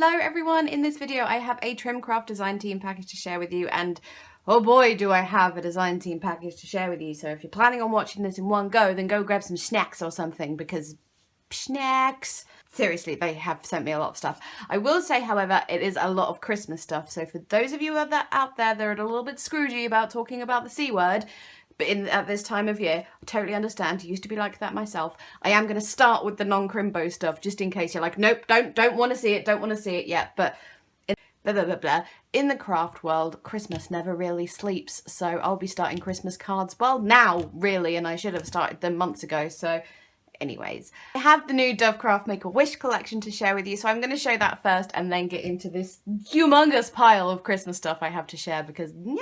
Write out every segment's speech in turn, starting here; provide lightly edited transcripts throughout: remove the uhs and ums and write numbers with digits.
Hello everyone, in this video I have a Trimcraft design team package to share with you, and oh boy do I have a design team package to share with you. So if you're planning on watching this in one go, then go grab some snacks or something, because snacks. Seriously, they have sent me a lot of stuff. I will say, however, it is a lot of Christmas stuff, so for those of you out there that are a little bit scroogey about talking about the C word, but at this time of year, I totally understand. I used to be like that myself. I am going to start with the non-crimbo stuff, just in case you're like, nope, don't want to see it yet. But blah, blah, blah, blah. In the craft world, Christmas never really sleeps, so I'll be starting Christmas cards, well, now, really, and I should have started them months ago, so anyways. I have the new Dovecraft Make a Wish collection to share with you, so I'm going to show that first and then get into this humongous pile of Christmas stuff I have to share, because yeah.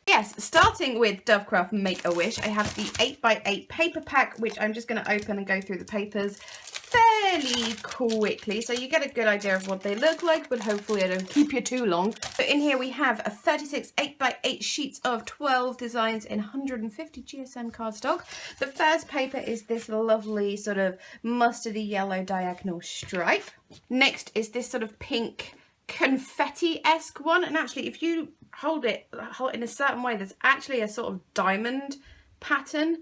Yes, starting with Dovecraft Make a Wish, I have the 8x8 paper pack, which I'm just going to open and go through the papers fairly quickly, so you get a good idea of what they look like, but hopefully I don't keep you too long. So in here we have a 36 8x8 sheets of 12 designs in 150 GSM cardstock. The first paper is this lovely sort of mustardy yellow diagonal stripe. Next is this sort of pink confetti-esque one, and actually if you hold it in a certain way, there's actually a sort of diamond pattern.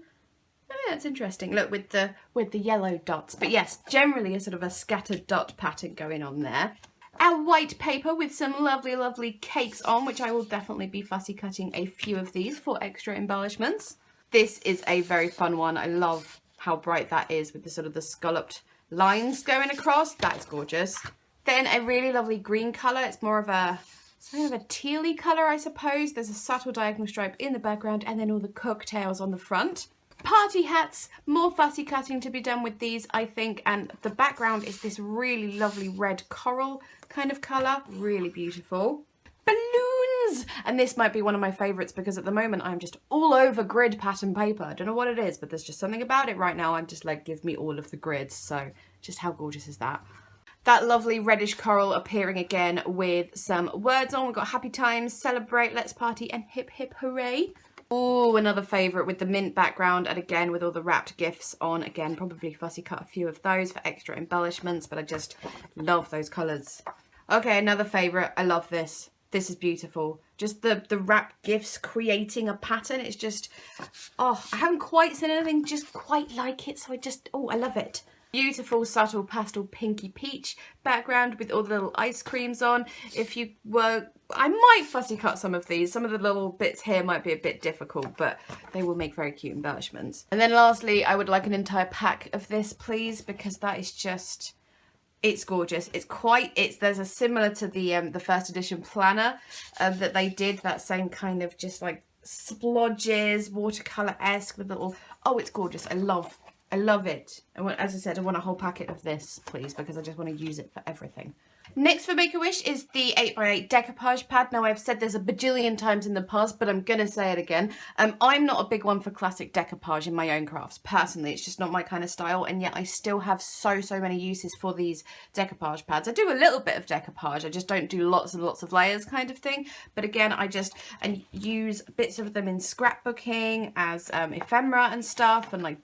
Oh yeah, that's interesting. Look, with the yellow dots. But yes, generally a sort of a scattered dot pattern going on there. A white paper with some lovely cakes on, which I will definitely be fussy cutting a few of these for extra embellishments. This is a very fun one. I love how bright that is with the sort of the scalloped lines going across. That's gorgeous. Then a really lovely green colour. It's more of a kind of a tealy colour, I suppose. There's a subtle diagonal stripe in the background and then all the cocktails on the front. Party hats, more fussy cutting to be done with these, I think, and the background is this really lovely red coral kind of colour. Really beautiful. Balloons! And this might be one of my favourites because at the moment I'm just all over grid pattern paper. I don't know what it is, but there's just something about it right now. I'm just like, give me all of the grids. So just how gorgeous is that? That lovely reddish coral appearing again with some words on. We've got happy times, celebrate, let's party, and hip hip hooray. Oh, another favourite with the mint background, and again with all the wrapped gifts on. Again, probably fussy cut a few of those for extra embellishments, but I just love those colours. Okay, another favourite. I love this. This is beautiful. Just the wrapped gifts creating a pattern. It's just, oh, I haven't quite seen anything just quite like it, so I love it. Beautiful, subtle pastel pinky peach background with all the little ice creams on. If you were, I might fussy cut some of these. Some of the little bits here might be a bit difficult, but they will make very cute embellishments. And then lastly, I would like an entire pack of this, please, because that is just, it's gorgeous. There's a similar to the first edition planner that they did, that same kind of just like splodges, watercolor-esque with little, oh, it's gorgeous. I love it. As I said, I want a whole packet of this, please, because I just want to use it for everything. Next for Make-A-Wish is the 8x8 decoupage pad. Now, I've said this a bajillion times in the past, but I'm going to say it again. I'm not a big one for classic decoupage in my own crafts. Personally, it's just not my kind of style, and yet I still have so many uses for these decoupage pads. I do a little bit of decoupage. I just don't do lots and lots of layers kind of thing. But again, I use bits of them in scrapbooking as ephemera and stuff, and like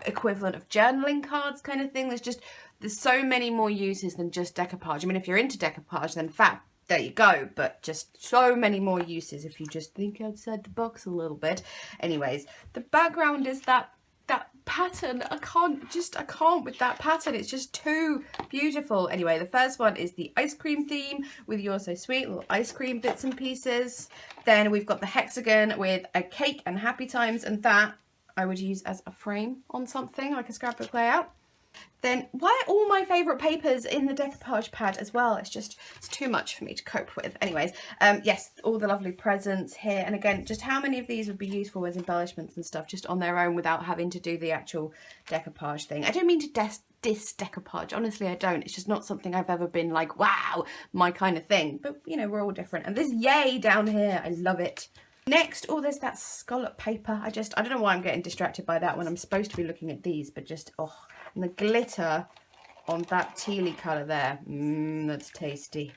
equivalent of journaling cards kind of thing. There's so many more uses than just decoupage. I mean, if you're into decoupage, then there you go, but just so many more uses if you just think outside the box a little bit. Anyways, the background is that pattern. I can't with that pattern. It's just too beautiful. Anyway, the first one is the ice cream theme with You're So Sweet, little ice cream bits and pieces. Then we've got the hexagon with a cake and happy times, and that I would use as a frame on something, like a scrapbook layout. Then, why are all my favourite papers in the decoupage pad as well? It's too much for me to cope with. Anyways, yes, all the lovely presents here. And again, just how many of these would be useful as embellishments and stuff just on their own without having to do the actual decoupage thing. I don't mean to diss decoupage. Honestly, I don't. It's just not something I've ever been like, wow, my kind of thing. But, you know, we're all different. And this yay down here, I love it. Next, oh, there's that scallop paper. I don't know why I'm getting distracted by that when I'm supposed to be looking at these, but just, oh, and the glitter on that tealy colour there. That's tasty.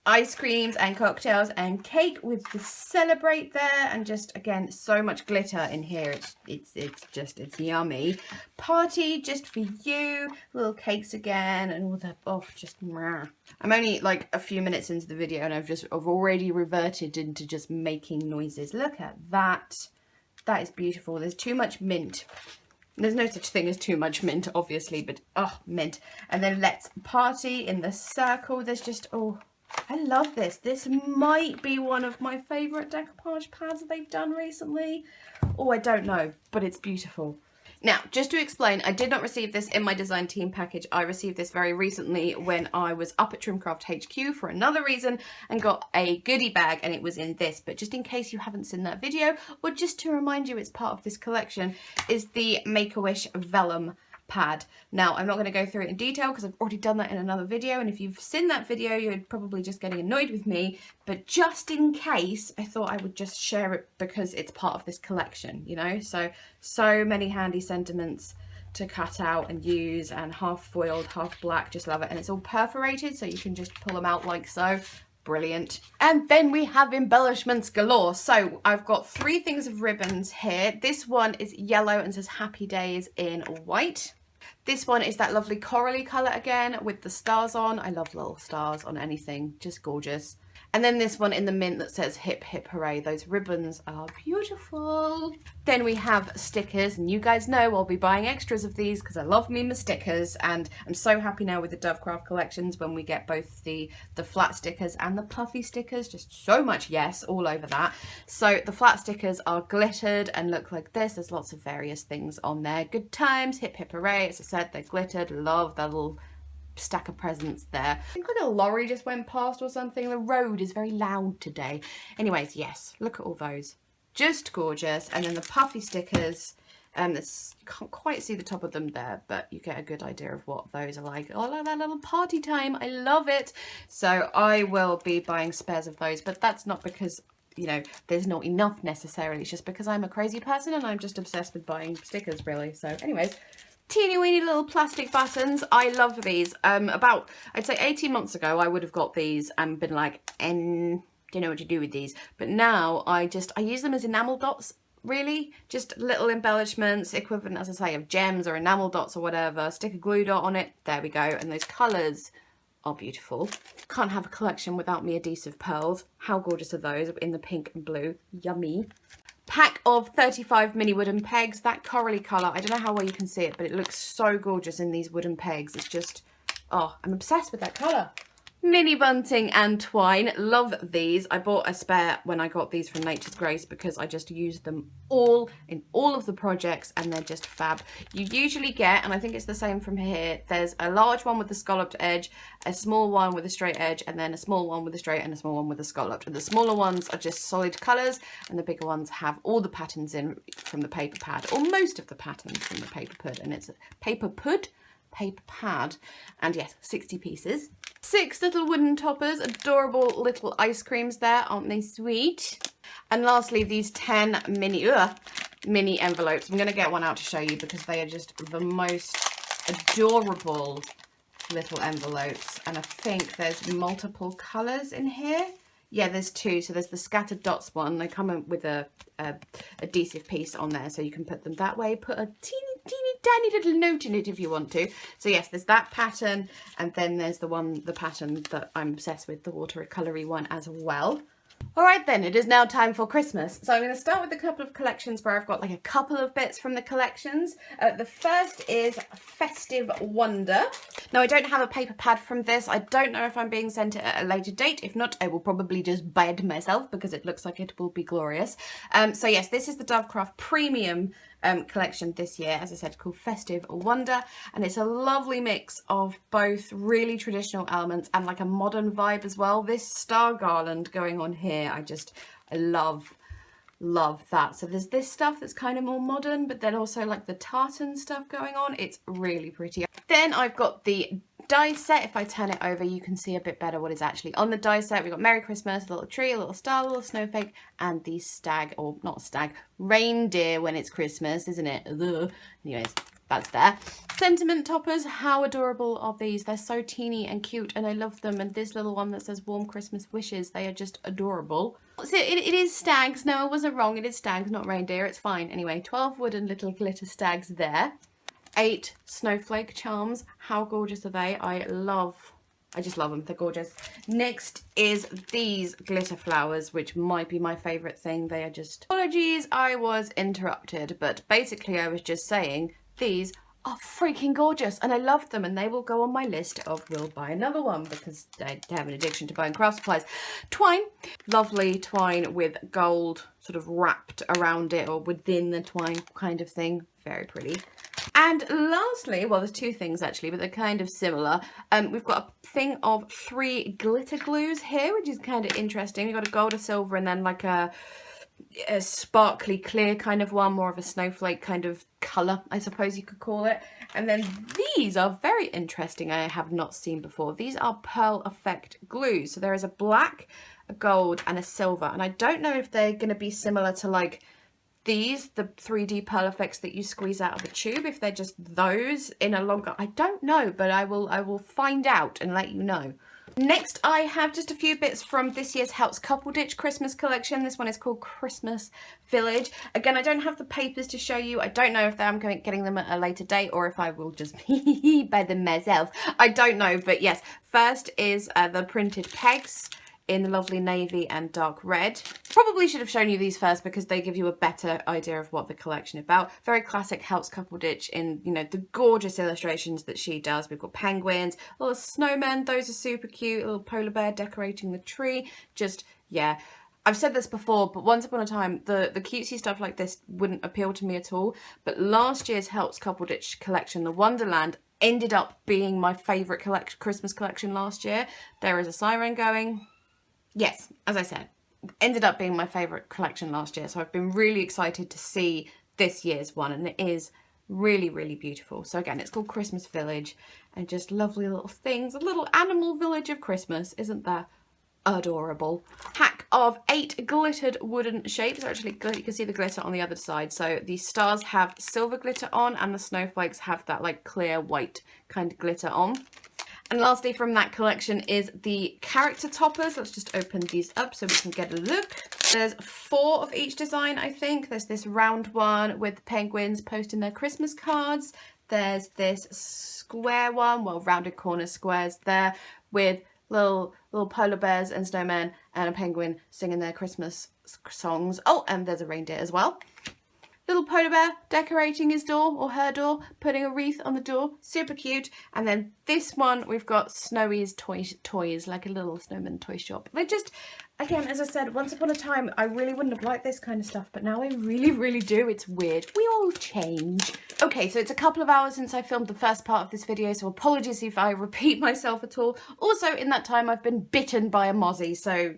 ice creams and cocktails and cake with the celebrate there, and just again so much glitter in here. It's yummy. Party just for you, little cakes again, and all that. Oh, just I'm only like a few minutes into the video and I've already reverted into just making noises. Look at that. That is beautiful. There's too much mint. There's no such thing as too much mint, obviously, but oh, mint. And then let's party in the circle. There's just, oh, I love this. This might be one of my favourite decoupage pads that they've done recently. Oh, I don't know, but it's beautiful. Now, just to explain, I did not receive this in my design team package. I received this very recently when I was up at Trimcraft HQ for another reason and got a goodie bag, and it was in this. But just in case you haven't seen that video, or just to remind you it's part of this collection, is the Make-A-Wish Vellum pad. Now, I'm not going to go through it in detail because I've already done that in another video, and if you've seen that video you're probably just getting annoyed with me, but just in case I thought I would just share it because it's part of this collection, you know. So many handy sentiments to cut out and use, and half foiled, half black, just love it. And it's all perforated so you can just pull them out like so. Brilliant. And then we have embellishments galore. So I've got 3 things of ribbons here. This one is yellow and says Happy Days in white. This one is that lovely corally colour again with the stars on. I love little stars on anything, just gorgeous. And then this one in the mint that says Hip Hip Hooray. Those ribbons are beautiful. Then we have stickers, and you guys know I'll be buying extras of these because I love me my stickers, and I'm so happy now with the Dovecraft collections when we get both the flat stickers and the puffy stickers. Just so much yes all over that. So the flat stickers are glittered and look like this. There's lots of various things on there. Good times, Hip Hip Hooray. As I said, they're glittered. Love that little stack of presents there. I think like a lorry just went past or something. The road is very loud today. Anyways, yes, look at all those. Just gorgeous. And then the puffy stickers, you can't quite see the top of them there, but you get a good idea of what those are like. Oh, look at that little party time. I love it. So I will be buying spares of those, but that's not because, you know, there's not enough necessarily. It's just because I'm a crazy person and I'm just obsessed with buying stickers, really. So anyways, teeny weeny little plastic buttons. I love these. About, I'd say 18 months ago, I would have got these and been like, don't know what to do with these. But now I use them as enamel dots, really. Just little embellishments, equivalent, as I say, of gems or enamel dots or whatever. Stick a glue dot on it. There we go. And those colours are beautiful. Can't have a collection without me adhesive pearls. How gorgeous are those in the pink and blue? Yummy. Pack of 35 mini wooden pegs. That corally colour, I don't know how well you can see it, but it looks so gorgeous in these wooden pegs. It's just, oh, I'm obsessed with that colour. Mini bunting and twine. Love these. I bought a spare when I got these from Nature's Grace because I just used them all in all of the projects and they're just fab. You usually get, and I think it's the same from here, there's a large one with the scalloped edge, a small one with a straight edge, and then a small one with a straight and a small one with a scalloped. And the smaller ones are just solid colours and the bigger ones have all the patterns in from the paper pad, or most of the patterns from the paper pad, and it's a paper pad, and yes, 60 pieces. 6 little wooden toppers, adorable little ice creams there, aren't they sweet? And lastly, these 10 mini envelopes. I'm going to get one out to show you because they are just the most adorable little envelopes, and I think there's multiple colours in here. Yeah, there's 2. So there's the scattered dots one. They come in with a adhesive piece on there, so you can put them that way. Put a teeny tiny little note in it if you want to. So yes, there's that pattern, and then there's the pattern that I'm obsessed with, the watercolory one as well. Alright then, it is now time for Christmas. So I'm going to start with a couple of collections where I've got like a couple of bits from the collections. The first is Festive Wonder. Now I don't have a paper pad from this. I don't know if I'm being sent it at a later date. If not, I will probably just buy it myself because it looks like it will be glorious. So yes, this is the Dovecraft Premium collection this year, as I said, called Festive Wonder, and it's a lovely mix of both really traditional elements and like a modern vibe as well. This star garland going on here, I love that. So there's this stuff that's kind of more modern, but then also like the tartan stuff going on. It's really pretty. Then I've got the die set. If I turn it over, you can see a bit better what is actually on the die set. We've got Merry Christmas, a little tree, a little star, a little snowflake, and the stag, or not stag, reindeer when it's Christmas, isn't it? Ugh. Anyways, that's there. Sentiment toppers, how adorable are these? They're so teeny and cute and I love them. And this little one that says warm Christmas wishes, they are just adorable. So it is stags. No, I wasn't wrong. It is stags, not reindeer. It's fine. Anyway, 12 wooden little glitter stags there. 8 snowflake charms. How gorgeous are they? I just love them. They're gorgeous. Next is these glitter flowers, which might be my favourite thing. They are just... Apologies, I was interrupted. But basically, I was just saying these are freaking gorgeous and I love them, and they will go on my list of will buy another one because I have an addiction to buying craft supplies. Twine. Lovely twine with gold sort of wrapped around it or within the twine kind of thing. Very pretty. And lastly, well, there's 2 things actually, but they're kind of similar. We've got a thing of 3 glitter glues here, which is kind of interesting. We've got a gold, a silver, and then like a sparkly clear kind of one, more of a snowflake kind of colour, I suppose you could call it. And then these are very interesting, I have not seen before. These are pearl effect glues. So there is a black, a gold, and a silver. And I don't know if they're going to be similar to like these, the 3D pearl effects that you squeeze out of the tube, if they're just those in a longer, I don't know, but I will find out and let you know. Next, I have just a few bits from this year's Helps Couple Ditch Christmas collection. This one is called Christmas Village. Again, I don't have the papers to show you. I don't know if I'm getting them at a later date or if I will just buy them myself. I don't know, but yes. First is the printed pegs in the lovely navy and dark red. Probably should have shown you these first because they give you a better idea of what the collection is about. Very classic Helps Couple Ditch in, you know, the gorgeous illustrations that she does. We've got penguins, little snowmen, those are super cute, a little polar bear decorating the tree. Just, yeah. I've said this before, but once upon a time, the cutesy stuff like this wouldn't appeal to me at all. But last year's Helps Couple Ditch collection, the Wonderland, ended up being my favourite Christmas collection last year. There is a siren going. Yes, as I said, ended up being my favourite collection last year. So I've been really excited to see this year's one, and it is really, really beautiful. So again, it's called Christmas Village, and just lovely little things. A little animal village of Christmas. Isn't that adorable? Pack of 8 glittered wooden shapes. Actually, you can see the glitter on the other side. So the stars have silver glitter on, and the snowflakes have that like clear white kind of glitter on. And lastly from that collection is the character toppers. Let's just open these up so we can get a look. There's 4 of each design, I think. There's this round one with penguins posting their Christmas cards. There's this square one, well, rounded corner squares there with little polar bears and snowmen and a penguin singing their Christmas songs. Oh, and there's a reindeer as well. Little polar bear decorating his door or her door, putting a wreath on the door. Super cute. And then this one, we've got Snowy's toys, like a little snowman toy shop. They're just, again, as I said, once upon a time, I really wouldn't have liked this kind of stuff, but now I really, really do. It's weird. We all change. Okay, so it's a couple of hours since I filmed the first part of this video, so apologies if I repeat myself at all. Also, in that time, I've been bitten by a mozzie, so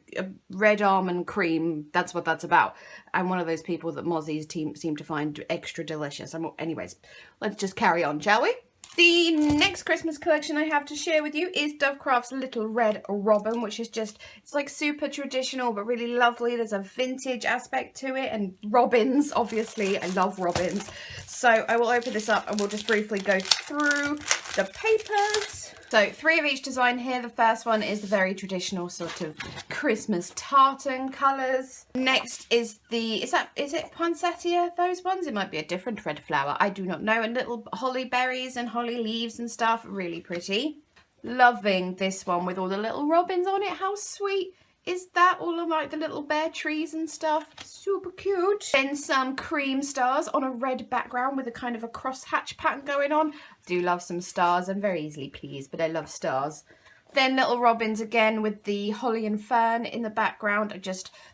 red almond cream, that's what that's about. I'm one of those people that mozzies seem to find extra delicious. Anyways, let's just carry on, shall we? The next Christmas collection I have to share with you is Dovecraft's Little Red Robin, which is just, it's like super traditional but really lovely. There's a vintage aspect to it, and robins, obviously. I love robins. So I will open this up and we'll just briefly go through the papers. So 3 of each design here. The first one is the very traditional sort of Christmas tartan colours. Next is the, is it poinsettia, those ones? It might be a different red flower, I do not know. And little holly berries and holly leaves and stuff, really pretty. Loving this one with all the little robins on it. How sweet is that? All of like the little bare trees and stuff. Super cute. Then some cream stars on a red background with a kind of a crosshatch pattern going on. Do love some stars. I'm very easily pleased, but I love stars. Then little robins again with the holly and fern in the background.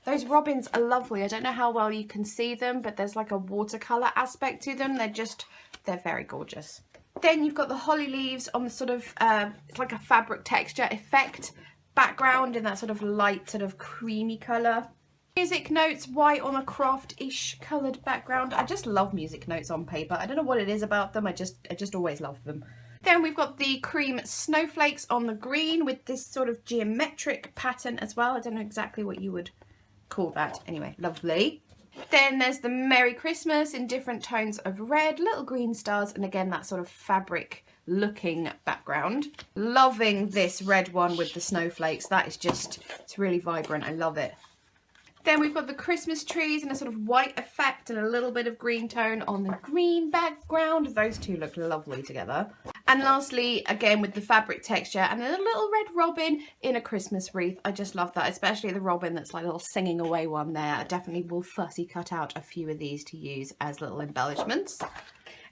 Those robins are lovely. I don't know how well you can see them, but there's like a watercolour aspect to them. They're very gorgeous. Then you've got the holly leaves on the sort of, it's like a fabric texture effect background in that sort of light, sort of creamy colour. Music notes, white on a craft-ish coloured background. I just love music notes on paper. I don't know what it is about them. I just always love them. Then we've got the cream snowflakes on the green with this sort of geometric pattern as well. I don't know exactly what you would call that. Anyway, lovely. Then there's the Merry Christmas in different tones of red, little green stars, and again that sort of fabric looking background. Loving this red one with the snowflakes. That is just, it's really vibrant. I love it. Then we've got the Christmas trees in a sort of white effect and a little bit of green tone on the green background. Those two look lovely together. And lastly, again with the fabric texture and a little red robin in a Christmas wreath. I just love that, especially the robin that's like a little singing away one there. I definitely will fussy cut out a few of these to use as little embellishments.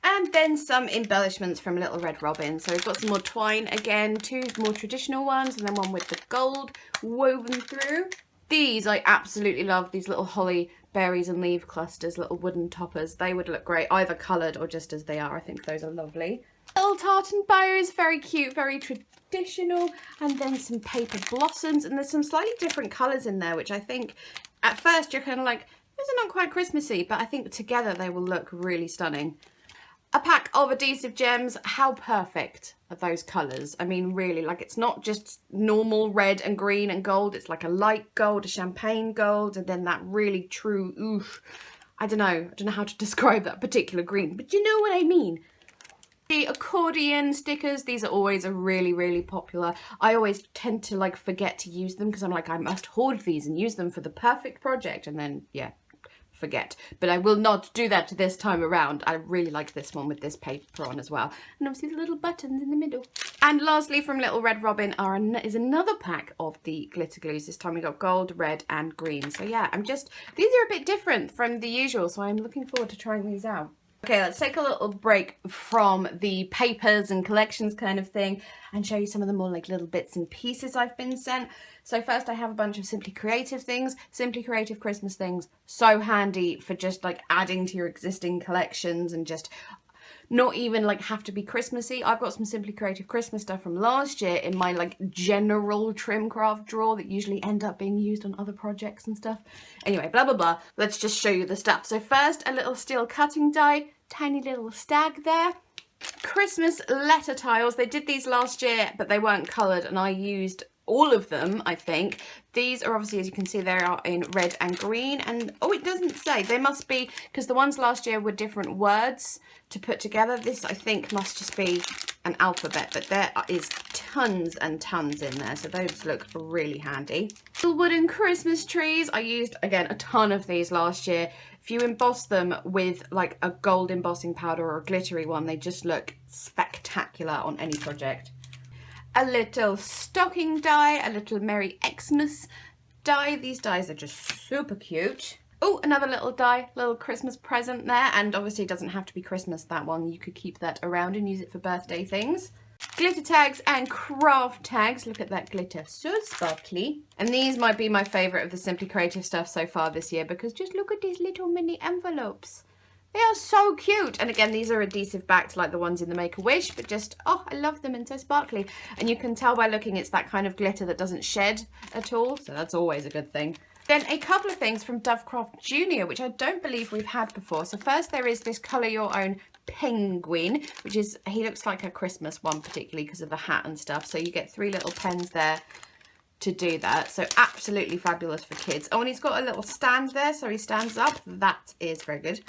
And then some embellishments from Little Red Robin. So we've got some more twine again, two more traditional ones, and then one with the gold woven through. These I absolutely love, these little holly berries and leaf clusters, little wooden toppers. They would look great, either coloured or just as they are. I think those are lovely. Little tartan bows, very cute, very traditional. And then some paper blossoms. And there's some slightly different colours in there, which I think at first you're kind of like, these are not quite Christmassy, but I think together they will look really stunning. A pack of adhesive gems. How perfect are those colours? I mean, really, like it's not just normal red and green and gold. It's like a light gold, a champagne gold, and then that really true, oof. I don't know how to describe that particular green, but you know what I mean. The accordion stickers, these are always a really popular. I always tend to like forget to use them because I'm like, I must hoard these and use them for the perfect project, and then, yeah, forget. But I will not do that this time around. I really like this one with this paper on as well, and obviously the little buttons in the middle. And lastly from Little Red Robin is another pack of the glitter glues. This time we got gold, red and green. So yeah, these are a bit different from the usual, so I'm looking forward to trying these out. Okay, let's take a little break from the papers and collections kind of thing and show you some of the more like little bits and pieces I've been sent. So first I have a bunch of Simply Creative things, Simply Creative Christmas things. So handy for just like adding to your existing collections and just not even like have to be Christmassy. I've got some Simply Creative Christmas stuff from last year in my like general Trimcraft drawer that usually end up being used on other projects and stuff. Anyway, blah blah blah. Let's just show you the stuff. So first, a little steel cutting die, tiny little stag there. Christmas letter tiles. They did these last year, but they weren't coloured, and I used all of them, I think. These are obviously, as you can see, they are in red and green, and oh, it doesn't say. They must be, because the ones last year were different words to put together. This, I think, must just be an alphabet, but there is tons and tons in there, so those look really handy. Little wooden Christmas trees. I used, again, a ton of these last year. If you emboss them with like a gold embossing powder or a glittery one, they just look spectacular on any project. A little stocking die, a little Merry Xmas die. These dies are just super cute. Oh, another little die, little Christmas present there. And obviously it doesn't have to be Christmas, that one. You could keep that around and use it for birthday things. Glitter tags and craft tags. Look at that glitter, so sparkly. And these might be my favourite of the Simply Creative stuff so far this year, because just look at these little mini envelopes. They are so cute. And again, these are adhesive backed like the ones in the Make-A-Wish, but just, oh, I love them and so sparkly. And you can tell by looking, it's that kind of glitter that doesn't shed at all. So that's always a good thing. Then a couple of things from Dovecraft Junior, which I don't believe we've had before. So first there is this Colour Your Own penguin, which is, he looks like a Christmas one, particularly because of the hat and stuff. So you get 3 little pens there to do that. So absolutely fabulous for kids. Oh, and he's got a little stand there, so he stands up. That is very good.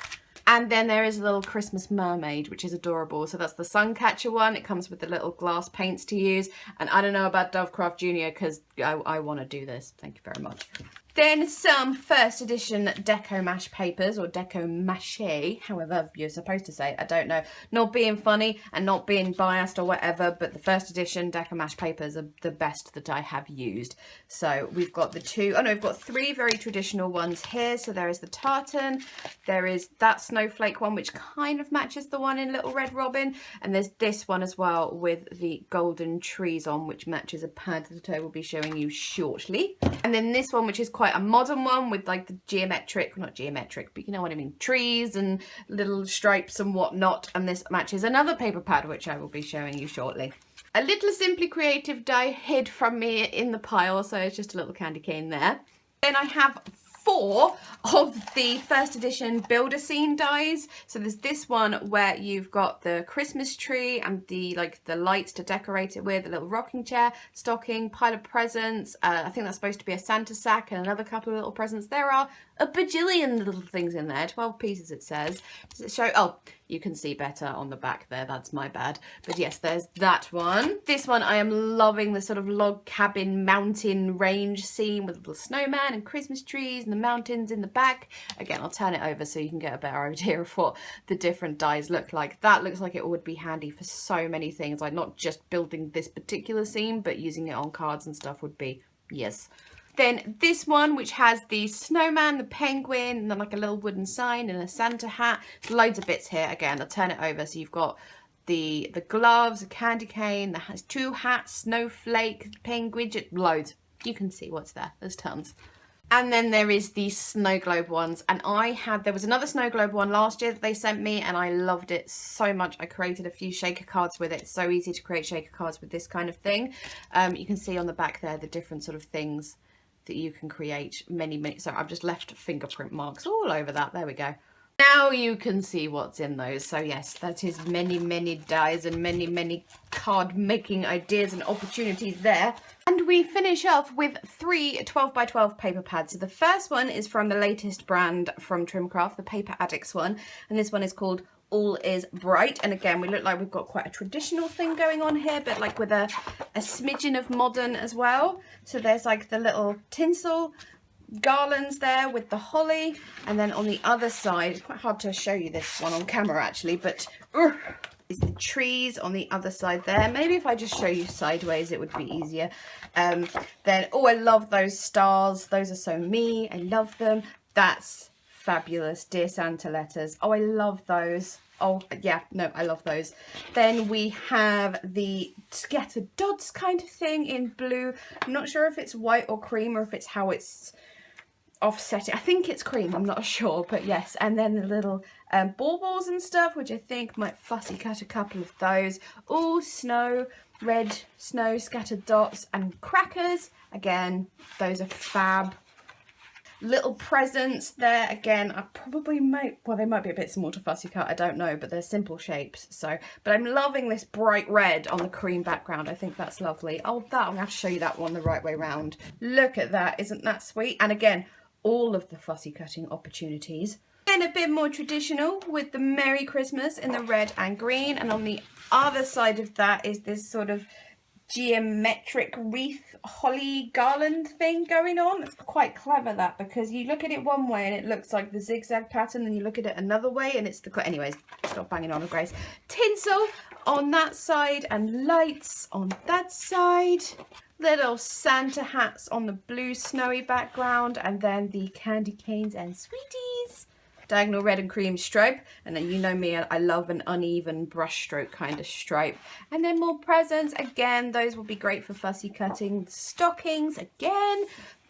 And then there is a little Christmas mermaid, which is adorable. So that's the Suncatcher one. It comes with the little glass paints to use. And I don't know about Dovecraft Junior because I want to do this. Thank you very much. Then some first edition deco mash papers, or deco mache, however you're supposed to say, I don't know. Not being funny and not being biased or whatever, but the first edition deco mash papers are the best that I have used. So we've got we've got 3 very traditional ones here. So there is the tartan, there is that snowflake one, which kind of matches the one in Little Red Robin, and there's this one as well with the golden trees on, which matches a pad that I will be showing you shortly. And then this one, which is quite a modern one with like the geometric, not geometric, but you know what I mean, trees and little stripes and whatnot. And this matches another paper pad, which I will be showing you shortly. A little Simply Creative die hid from me in the pile, so it's just a little candy cane there. Then I have 4 of the first edition builder scene dies. So there's this one where you've got the Christmas tree and the lights to decorate it with, a little rocking chair, stocking, pile of presents. I think that's supposed to be a Santa sack and another couple of little presents. There are a bajillion little things in there, 12 pieces it says. Does it show? Oh, you can see better on the back there, that's my bad. But yes, there's that one. This one, I am loving the sort of log cabin mountain range scene with a little snowman and Christmas trees and the mountains in the back. Again, I'll turn it over so you can get a better idea of what the different dies look like. That looks like it would be handy for so many things, like not just building this particular scene, but using it on cards and stuff would be, yes. Then this one, which has the snowman, the penguin, and then like a little wooden sign and a Santa hat. There's loads of bits here. Again, I'll turn it over. So you've got the gloves, a candy cane, that has 2 hats, snowflake, penguin, loads. You can see what's there. There's tons. And then there is the snow globe ones. And there was another snow globe one last year that they sent me and I loved it so much. I created a few shaker cards with it. It's so easy to create shaker cards with this kind of thing. You can see on the back there the different sort of things that you can create, many. So I've just left fingerprint marks all over that. There we go. Now you can see what's in those. So yes, that is many dies and many card making ideas and opportunities there. And we finish off with 3 12x12 paper pads. So the first one is from the latest brand from Trimcraft, the Paper Addicts one. And this one is called All Is Bright. And again, we look like we've got quite a traditional thing going on here, but like with a smidgen of modern as well. So there's like the little tinsel garlands there with the holly, and then on the other side, it's quite hard to show you this one on camera actually, but is the trees on the other side there. Maybe if I just show you sideways it would be easier. Then, oh, I love those stars. Those are so me. I love them. That's fabulous. Dear Santa letters. Oh, I love those. Oh, yeah, no, I love those. Then we have the scattered dots kind of thing in blue. I'm not sure if it's white or cream or if it's how it's offset. I think it's cream, I'm not sure, but yes. And then the little baubles and stuff, which I think might fussy cut a couple of those. All snow, red snow, scattered dots and crackers. Again, those are fab. Little presents there. Again, I probably might, well, they might be a bit small to fussy cut, I don't know, but they're simple shapes. So, but I'm loving this bright red on the cream background. I think that's lovely. Oh, that, I'm gonna have to show you that one the right way round. Look at that, isn't that sweet? And again, all of the fussy cutting opportunities. Then a bit more traditional with the Merry Christmas in the red and green. And on the other side of that is this sort of geometric wreath holly garland thing going on. It's quite clever, that, because you look at it one way and it looks like the zigzag pattern, and you look at it another way and it's the, anyways, stop banging on, Grace. Tinsel on that side and lights on that side. Little Santa hats on the blue snowy background, and then the candy canes and sweeties. Diagonal red and cream stripe, and then you know me, I love an uneven brush stroke kind of stripe. And then more presents. Again, those will be great for fussy cutting. Stockings, again.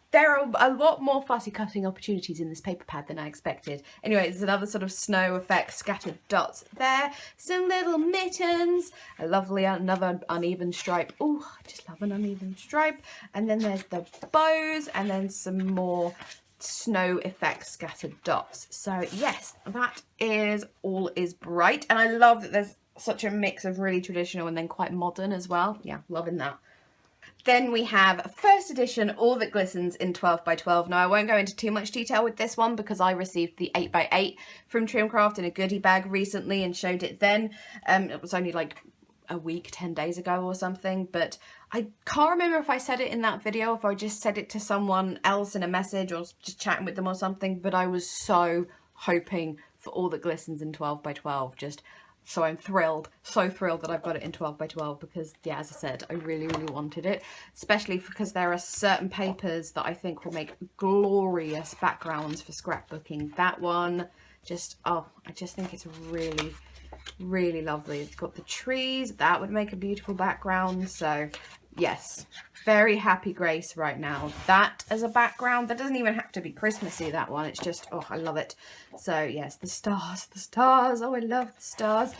There are a lot more fussy cutting opportunities in this paper pad than I expected. Anyway, there's another sort of snow effect, scattered dots there. Some little mittens, a lovely another uneven stripe. Oh, I just love an uneven stripe. And then there's the bows, and then some more snow effect scattered dots. So yes, that is All Is Bright. And I love that there's such a mix of really traditional and then quite modern as well. Yeah, loving that. Then we have first edition All That Glistens in 12x12. Now I won't go into too much detail with this one because I received the 8x8 from Trimcraft in a goodie bag recently and showed it then. It was only like a week, 10 days ago or something, but I can't remember if I said it in that video, if I just said it to someone else in a message or just chatting with them or something, but I was so hoping for All That Glistens in 12x12. So I'm thrilled, so thrilled that I've got it in 12x12 because, yeah, as I said, I really wanted it, especially because there are certain papers that I think will make glorious backgrounds for scrapbooking. That one, just, oh, I just think it's really lovely. It's got the trees, that would make a beautiful background. So yes, very happy Grace right now. That as a background, that doesn't even have to be Christmassy, that one. It's just, oh, I love it. So yes, the stars. Oh, I love the stars.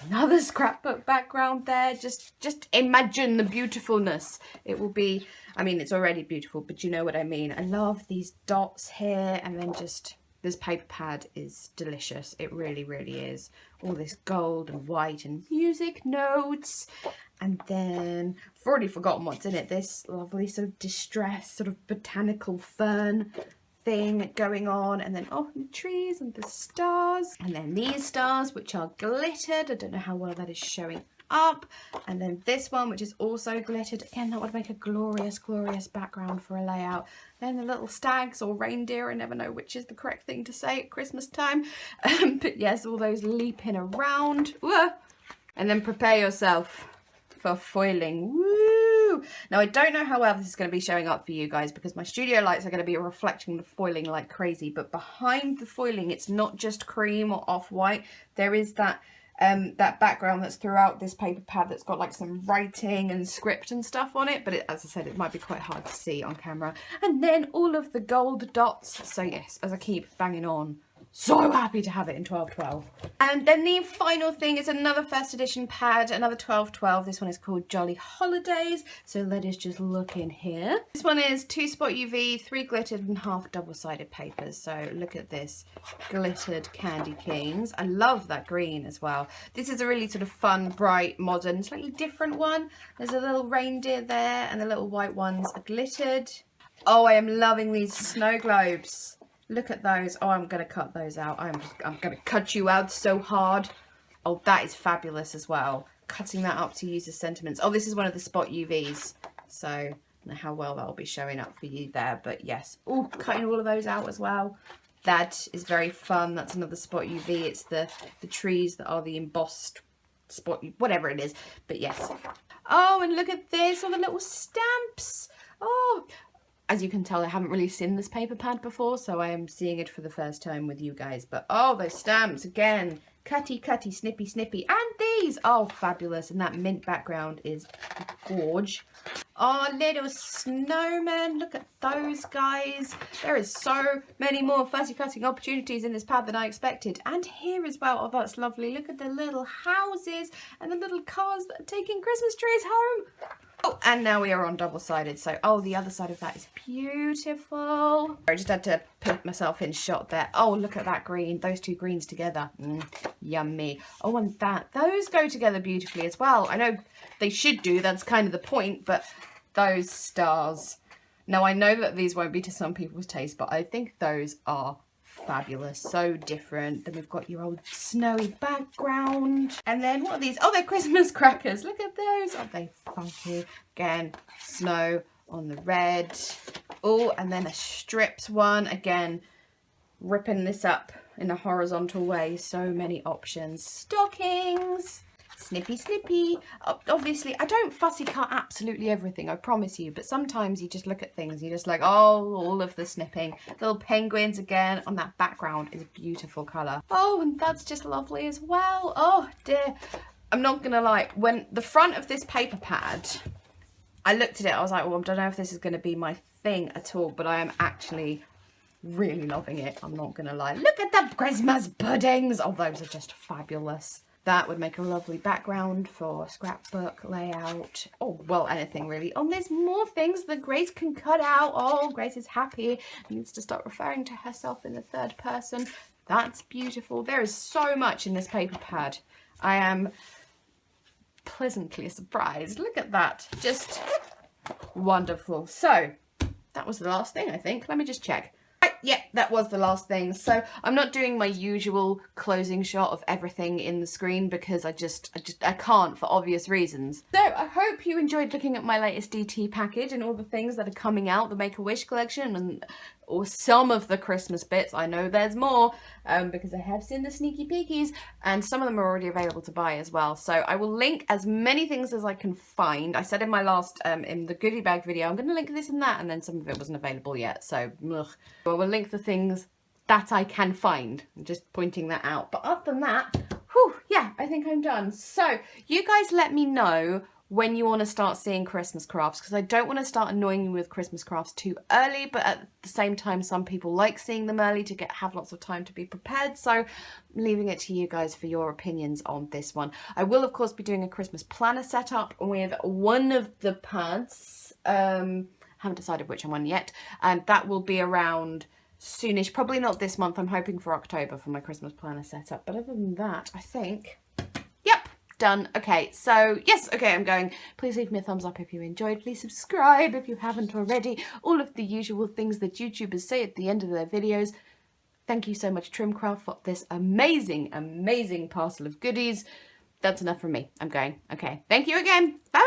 Another scrapbook background there. Just imagine the beautifulness. It will be, I mean, it's already beautiful, but you know what I mean. I love these dots here, and then just this paper pad is delicious. It really, really is. All this gold and white and music notes. And then I've already forgotten what's in it. This lovely sort of distressed sort of botanical fern thing going on, and then the trees and the stars, and then these stars which are glittered. I don't know how well that is showing up, and then this one which is also glittered. Again, that would make a glorious background for a layout. Then the little stags or reindeer, I never know which is the correct thing to say at Christmas time, but yes, all those leaping around. Whoa. And then prepare yourself for foiling. Woo! Now I don't know how well this is going to be showing up for you guys, because my studio lights are going to be reflecting the foiling like crazy, but behind the foiling it's not just cream or off-white. There is that that background that's throughout this paper pad that's got like some writing and script and stuff on it, but as I said, it might be quite hard to see on camera. And then all of the gold dots. So yes, as I keep banging on, so happy to have it in 1212. And then the final thing is another first edition pad, another 1212. This one is called Jolly Holidays. So let us just look in here. This one is 2 spot UV, 3 glittered and half double-sided papers. So look at this, glittered candy canes. I love that green as well. This is a really sort of fun, bright, modern, slightly different one. There's a little reindeer there, and the little white ones are glittered. Oh, I am loving these snow globes. Look at those. Oh, I'm going to cut those out. I'm going to cut you out so hard. Oh, that is fabulous as well. Cutting that up to use as sentiments. Oh, this is one of the spot UVs. So, I don't know how well that will be showing up for you there. But yes. Oh, cutting all of those out as well. That is very fun. That's another spot UV. It's the trees that are the embossed spot, whatever it is. But yes. Oh, and look at this. All the little stamps. Oh, as you can tell, I haven't really seen this paper pad before, so I am seeing it for the first time with you guys. But oh, those stamps again. Cutty, cutty, snippy, snippy. And these! Oh, fabulous. And that mint background is gorge. Oh, little snowmen. Look at those guys. There is so many more fussy cutting opportunities in this pad than I expected. And here as well. Oh, that's lovely. Look at the little houses and the little cars that are taking Christmas trees home. Oh, and now we are on double-sided. So, oh, the other side of that is beautiful. I just had to put myself in shot there. Oh, look at that green. Those two greens together. Yummy. Oh, and those go together beautifully as well. I know they should do. That's kind of the point. But those stars. Now, I know that these won't be to some people's taste, but I think those are fabulous, so different. Then we've got your old snowy background, and then what are these? Oh, they're Christmas crackers. Look at those. Aren't they funky? Again, snow on the red. Oh, and then a strips one. Again, ripping this up in a horizontal way. So many options. Stockings. Snippy, snippy. Obviously, I don't fussy cut absolutely everything, I promise you, but sometimes you just look at things, you're just like, oh, all of the snipping. Little penguins again on that background is a beautiful colour. Oh, and that's just lovely as well. Oh, dear. I'm not going to lie, when the front of this paper pad, I looked at it, I was like, well, I don't know if this is going to be my thing at all, but I am actually really loving it. I'm not going to lie. Look at the Christmas puddings. Oh, those are just fabulous. That would make a lovely background for scrapbook layout. Oh, well, anything really. Oh, there's more things that Grace can cut out. Oh, Grace is happy. Needs to start referring to herself in the third person. That's beautiful. There is so much in this paper pad. I am pleasantly surprised. Look at that. Just wonderful. So, that was the last thing, I think. Let me just check. Yeah, that was the last thing. So I'm not doing my usual closing shot of everything in the screen because I can't for obvious reasons. So I hope you enjoyed looking at my latest DT package and all the things that are coming out, the Make-A-Wish collection or some of the Christmas bits. I know there's more because I have seen the sneaky peekies and some of them are already available to buy as well. So I will link as many things as I can find. I said in my last, in the goodie bag video, I'm going to link this and that, and then some of it wasn't available yet. So ugh. I will link the things that I can find. I'm just pointing that out. But other than that, whew, yeah, I think I'm done. So you guys let me know when you want to start seeing Christmas crafts, because I don't want to start annoying you with Christmas crafts too early, but at the same time some people like seeing them early to have lots of time to be prepared, so I'm leaving it to you guys for your opinions on this one. I will of course be doing a Christmas planner setup with one of the pants, haven't decided which one yet, and that will be around soonish, probably not this month. I'm hoping for October for my Christmas planner setup, but other than that, I think, yep, done. Okay, so yes, okay, I'm going. Please leave me a thumbs up if you enjoyed. Please subscribe if you haven't already. All of the usual things that YouTubers say at the end of their videos. Thank you so much, Trimcraft, for this amazing, amazing parcel of goodies. That's enough from me. I'm going. Okay, thank you again. Bye.